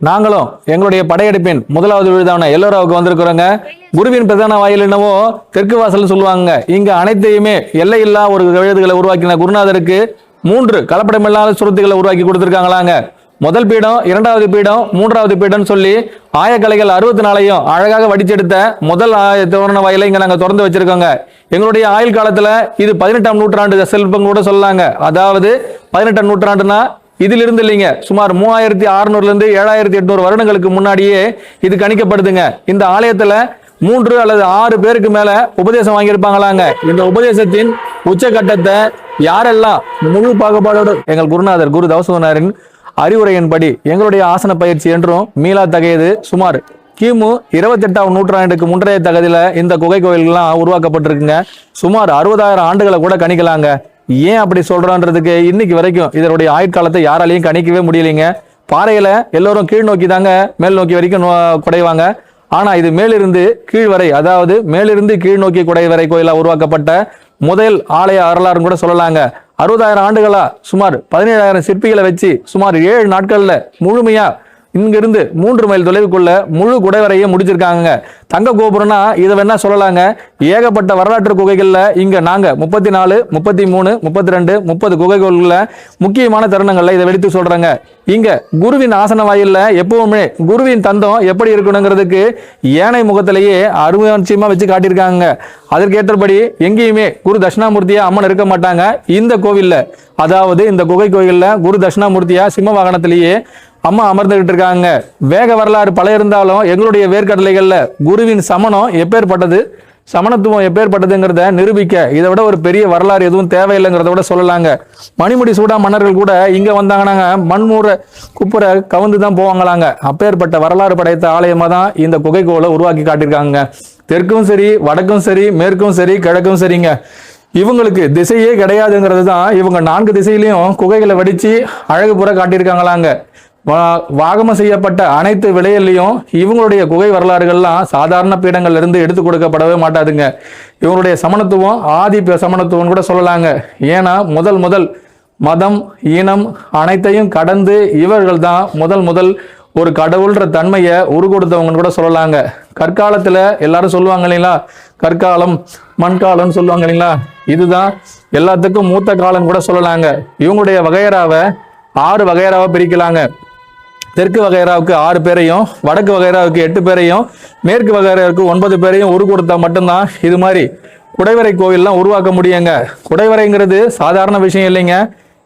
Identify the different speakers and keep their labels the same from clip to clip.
Speaker 1: நாங்களும் எங்களுடைய படையெடுப்பின் முதலாவது விழுதான எல்லோராவுக்கு வந்திருக்கிறோங்க. குருவின் பிரதான வாயில் என்னவோ தெற்கு வாசல் சொல்லுவாங்க. இங்க அனைத்தையுமே எல்லையில்லா ஒரு எழுதுகளை உருவாக்கின குருநாதருக்கு 3 கலப்படமில்லாத சுருத்துக்களை உருவாக்கி கொடுத்துருக்காங்களாங்க. முதல் பீடம், இரண்டாவது பீடம், மூன்றாவது பீடம் சொல்லி ஆயக்கலைகள் 64ஐயும் அழகாக வடிச்செடுத்த முதல் தோரண வாயிலை இங்க நாங்க திறந்து வச்சிருக்கோங்க. எங்களுடைய ஆயுள் காலத்துல இது 18ஆம் நூற்றாண்டு செல்வம் கூட சொல்லலாங்க. அதாவது 18ஆம் நூற்றாண்டுனா இதிலிருந்து இல்லைங்க, சுமார் 3600 இருந்து 7800 வருடங்களுக்கு முன்னாடியே இது கணிக்கப்படுதுங்க. இந்த ஆலயத்துல 3 அல்லது 6 பேருக்கு மேல உபதேசம் வாங்கியிருப்பாங்களாங்க. இந்த உபதேசத்தின் உச்சகட்டத்தை யாரெல்லாம் முழு பாகுபாடோடு எங்கள் குருநாதர் குரு தவசவனாரின் அறிவுரையின்படி எங்களுடைய ஆசன பயிற்சி என்றும் மீளா தகையது. சுமார் கிமு 28ஆம் நூற்றாண்டுக்கு முன்றைய தகுதியில இந்த குகை கோயில்கள்லாம் உருவாக்கப்பட்டிருக்குங்க. சுமார் 60,000 ஆண்டுகளை கூட கணிக்கலாங்க. ஏன் அப்படி சொல்றோன்றதுக்கு இன்னைக்கு வரைக்கும் இதனுடைய ஆயுட்காலத்தை யாராலையும் கணிக்கவே முடியலைங்க. பாறையில எல்லோரும் கீழ் நோக்கி தாங்க மேல் நோக்கி வரைக்கும் குடைவாங்க. ஆனா இது மேலிருந்து கீழ் வரை, அதாவது மேலிருந்து கீழ் நோக்கி குடை வரை கோயிலா உருவாக்கப்பட்ட முதல் ஆலய வரலாறுன்னு கூட சொல்லலாங்க. 60,000 ஆண்டுகளா சுமார் 17,000 சிற்பிகளை வச்சு சுமார் 7 நாட்கள்ல முழுமையா இங்கிருந்து 3 மைல் தொலைவுக்குள்ள முழு குடைவரையை முடிச்சிருக்காங்க. தங்க கோபுரம்னா இதை வேணா சொல்லலாங்க. ஏகப்பட்ட வரலாற்று குகைகள்ல இங்க நாங்க 34, 33, 32, 30 குகைகள்ல முக்கியமான தருணங்கள்ல இதை வெடித்து சொல்றாங்க. இங்க குருவின் ஆசன வாயில்ல எப்பவுமே குருவின் தந்தம் எப்படி இருக்கணுங்கிறதுக்கு யானை முகத்திலேயே அருமையாட்சியமா வச்சு காட்டியிருக்காங்க. அதற்கு ஏற்றபடி எங்கேயுமே குரு தட்சிணாமூர்த்தியா அம்மன் இருக்க மாட்டாங்க. இந்த கோவில்ல, அதாவது இந்த குகை கோயில்ல குரு தட்சிணாமூர்த்தியா சிம்ம வாகனத்திலேயே அம்மா அமர்ந்துகிட்டு இருக்காங்க. வேக வரலாறு பல இருந்தாலும் எங்களுடைய வேர்க்கடலைகள்ல குருவின் சமணம் எப்பேற்பட்டது, சமணத்துவம் எப்பேற்பட்டதுங்கிறத நிரூபிக்க இதை விட ஒரு பெரிய வரலாறு எதுவும் தேவையில்லைங்கிறத விட சொல்லலாங்க. மணிமுடி சூடா மன்னர்கள் கூட இங்க வந்தாங்கன்னாங்க மண்மூற குப்புற கவுந்து தான் போவாங்களாங்க. அப்பேற்பட்ட வரலாறு படைத்த ஆலயமா தான் இந்த குகை கோவிலை உருவாக்கி காட்டியிருக்காங்க. தெற்கும் சரி, வடக்கும் சரி, மேற்கும் சரி, கிழக்கும் சரிங்க. இவங்களுக்கு திசையே கிடையாதுங்கிறது தான் இவங்க 4 திசையிலையும் குகைகளை வடிச்சு அழகு புற காட்டியிருக்காங்களாங்க. வாகமம் செய்யப்பட்ட அனைத்து விலையிலையும் இவங்களுடைய குகை வரலாறுகள்லாம் சாதாரண பீடங்கள்ல இருந்து எடுத்து கொடுக்கப்படவே மாட்டாதுங்க. இவங்களுடைய சமணத்துவம் ஆதி சமணத்துவம் கூட சொல்லலாங்க. ஏன்னா முதல் மதம் இனம் அனைத்தையும் கடந்து இவர்கள் தான் முதல் ஒரு கடவுள்ன்ற தன்மையை உருகொடுத்தவங்கன்னு கூட சொல்லலாங்க. கற்காலத்துல எல்லாரும் சொல்லுவாங்க இல்லைங்களா, கற்காலம் மண்காலம்னு சொல்லுவாங்க இல்லைங்களா, இதுதான் எல்லாத்துக்கும் மூத்த காலம் கூட சொல்லலாங்க. இவங்களுடைய வகையறாவை 6 வகையறாவை பிரிக்கலாங்க. தெற்கு வகையறாவுக்கு 6 பேரையும், வடக்கு வகையறாவுக்கு 8 பேரையும், மேற்கு வகையறாவுக்கு 9 பேரையும் உரு கொடுத்தா மட்டும்தான் இது மாதிரி குடைவரை கோவில்லாம் உருவாக்க முடியுங்க. குடைவரைங்கிறது சாதாரண விஷயம் இல்லைங்க.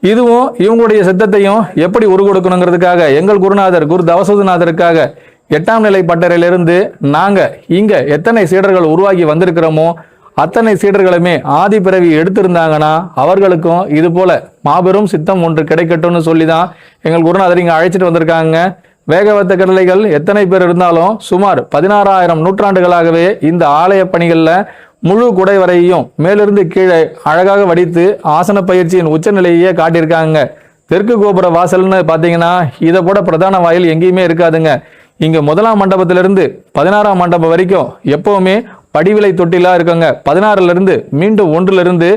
Speaker 1: இதுவும் இவங்களுடைய சித்தத்தையும் எப்படி உரு கொடுக்கணுங்கிறதுக்காக எங்கள் குருநாதர் குரு தவசநாதருக்காக 8ஆம் நிலை பட்டறையிலிருந்து நாங்க இங்க எத்தனை சீடர்கள் உருவாக்கி வந்திருக்கிறோமோ அத்தனை சீடர்களுமே ஆதி பிறவி எடுத்திருந்தாங்கன்னா அவர்களுக்கும் இது போல மாபெரும் சித்தம் ஒன்று கிடைக்கட்டும்னு சொல்லிதான் எங்கள் குருநாதர் இங்க அழைச்சிட்டு வந்திருக்காங்க. வேகவத்த கடலைகள் எத்தனை பேர் இருந்தாலும் சுமார் 16,000 நூற்றாண்டுகளாகவே இந்த ஆலய பணிகள்ல முழு குடைவரையும் மேலிருந்து கீழே அழகாக வடித்து ஆசன பயிற்சியின் உச்சநிலையே காட்டியிருக்காங்க. தெற்கு கோபுர வாசல்னு பாத்தீங்கன்னா இதை போட பிரதான வாயில் எங்கேயுமே இருக்காதுங்க. இங்க 1ஆம் மண்டபத்திலிருந்து 16ஆம் மண்டபம் வரைக்கும் எப்பவுமே படிவிலை தொட்டிலா இருக்குங்க. 16ல இருந்து மீண்டும் 1ல இருந்து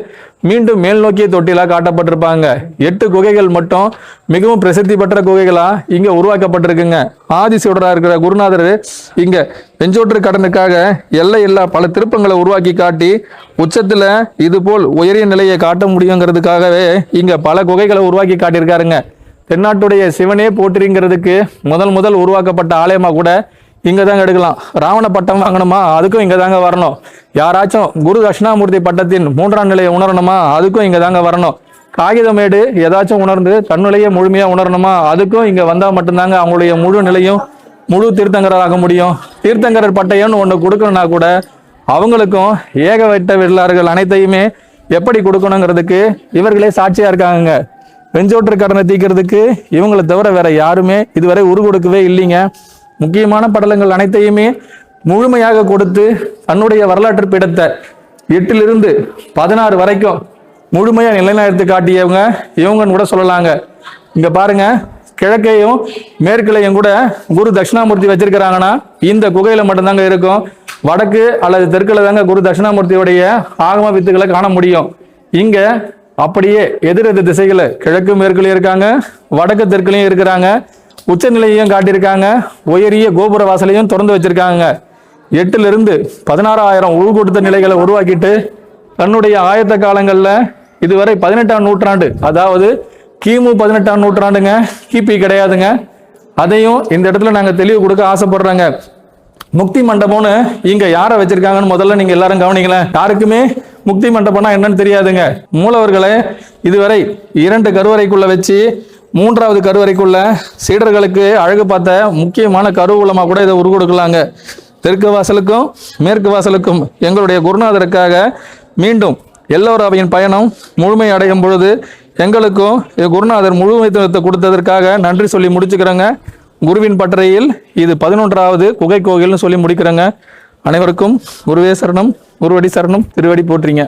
Speaker 1: மீண்டும் மேல் நோக்கிய தொட்டிலா காட்டப்பட்டிருப்பாங்க. 8 குகைகள் மட்டும் மிகவும் பிரசித்தி பெற்ற குகைகளா இங்க உருவாக்கப்பட்டிருக்குங்க. ஆதிசிவடரா இருக்கிற குருநாதர் இங்க வெஞ்சோற்று கடனுக்காக எல்லை இல்லா பல திருப்பங்களை உருவாக்கி காட்டி உச்சத்துல இது போல் உயரிய நிலையை காட்ட முடியுங்கிறதுக்காகவே இங்க பல குகைகளை உருவாக்கி காட்டியிருக்காருங்க. தென்னாட்டுடைய சிவனே போற்றிங்கிறதுக்கு முதல் உருவாக்கப்பட்ட ஆலயமா கூட இங்க தாங்க எடுக்கலாம். ராவண பட்டம் வாங்கணுமா, அதுக்கும் இங்க தாங்க வரணும். யாராச்சும் குரு தட்சிணாமூர்த்தி பட்டத்தின் 3ஆம் நிலையை உணரணுமா, அதுக்கும் இங்க தாங்க வரணும். காகிதமேடு ஏதாச்சும் உணர்ந்து தன்னிலையை முழுமையா உணரணுமா, அதுக்கும் இங்க வந்தா மட்டும்தாங்க அவங்களுடைய முழு நிலையும் முழு தீர்த்தங்கராக முடியும். தீர்த்தங்கரர் பட்டயம்னு ஒண்ணு கொடுக்கணும்னா கூட அவங்களுக்கும் ஏகவட்ட வரலாறுகள் அனைத்தையுமே எப்படி கொடுக்கணுங்கிறதுக்கு இவர்களே சாட்சியா இருக்காங்க. வெஞ்சோற்று கடனை தீக்கிறதுக்கு இவங்களை தவிர வேற யாருமே இதுவரை உரு கொடுக்கவே இல்லைங்க. முக்கியமான படலங்கள் அனைத்தையுமே முழுமையாக கொடுத்து தன்னுடைய வரலாற்று பீடத்தை 8லிருந்து 16 வரைக்கும் முழுமையா நிலைநிறுத்தி காட்டியவங்க இவங்கன்னு கூட சொல்லலாங்க. இங்க பாருங்க, கிழக்கையும் மேற்கிலையும் கூட குரு தட்சிணாமூர்த்தி வச்சிருக்கிறாங்கன்னா இந்த குகையில மட்டும்தாங்க இருக்கும். வடக்கு அல்லது தெற்குல தாங்க குரு தட்சிணாமூர்த்தியுடைய ஆகம வித்துக்களை காண முடியும். இங்க அப்படியே எதிரெதிர் திசைகளை கிழக்கு மேற்குலயும் இருக்காங்க, வடக்கு தெற்குலயும் இருக்கிறாங்க. உச்சநிலையையும் காட்டியிருக்காங்க. உயரிய கோபுர வாசலையும் திறந்து வச்சிருக்காங்க. 8லிருந்து 16,000 உள்கொடுத்த நிலைகளை உருவாக்கிட்டு தன்னுடைய ஆயத்த காலங்களில் இதுவரை 18ஆம் நூற்றாண்டு, அதாவது கிமு 18ஆம் நூற்றாண்டுங்க, கிபி கிடையாதுங்க. அதையும் இந்த இடத்துல நாங்கள் தெளிவு கொடுக்க ஆசைப்படுறோங்க. முக்தி மண்டபம்னு இங்க யாரை வச்சிருக்காங்கன்னு முதல்ல நீங்க எல்லாரும் கவனிங்களேன். யாருக்குமே முக்தி மண்டபம்னா என்னன்னு தெரியாதுங்க. மூலவர்களை இதுவரை 2 கருவறைக்குள்ள வச்சு 3வது கருவறைக்குள்ள சீடர்களுக்கு அழகு பார்த்த முக்கியமான கருவூலமா கூட இதை உருவெடுக்கலாங்க. தெற்கு வாசலுக்கும் மேற்கு வாசலுக்கும் எங்களுடைய குருநாதருக்காக மீண்டும் எல்லோராவின் பயணம் முழுமை அடையும் பொழுது எங்களுக்கும் குருநாதர் முழுமைத்துவத்தை கொடுத்ததற்காக நன்றி சொல்லி முடிச்சுக்கிறோங்க. குருவின் பட்டறையில் இது 11வது குகை கோயில்னு சொல்லி முடிக்கிறேங்க. அனைவருக்கும் குருவே சரணம், குருவடி சரணம், திருவடி போற்றிங்க.